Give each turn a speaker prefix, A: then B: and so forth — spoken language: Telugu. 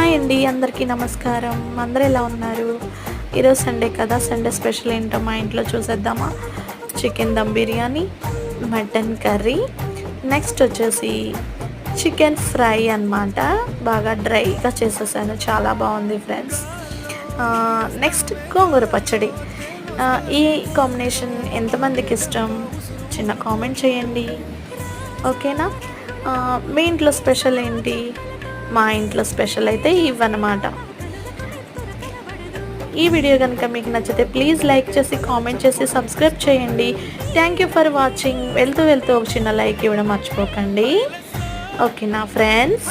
A: హాయ్ అండి, అందరికీ నమస్కారం. అందరూ ఎలా ఉన్నారు? ఈరోజు సండే కదా, సండే స్పెషల్ ఏంటో మా ఇంట్లో చూసేద్దామా? Chicken dum biryani, mutton curry, next వచ్చేసి చికెన్ ఫ్రై అన్నమాట. బాగా డ్రైగా చేసేసాను, చాలా బాగుంది ఫ్రెండ్స్. నెక్స్ట్ గోంగూర పచ్చడి. ఈ కాంబినేషన్ ఎంతమందికి ఇష్టం? చిన్న కామెంట్ చేయండి, ఓకేనా? మీ ఇంట్లో స్పెషల్ ఏంటి? మా ఇంట్లో స్పెషల్ అయితే ఇవన్నమాట. ఈ వీడియో కనుక మీకు నచ్చితే ప్లీజ్ లైక్ చేసి కామెంట్ చేసి సబ్స్క్రైబ్ చేయండి. Thank you for watching. వెళ్తూ వెళ్తూ ఒక చిన్న లైక్ ఇవ్వడం మర్చిపోకండి, ఓకేనా ఫ్రెండ్స్?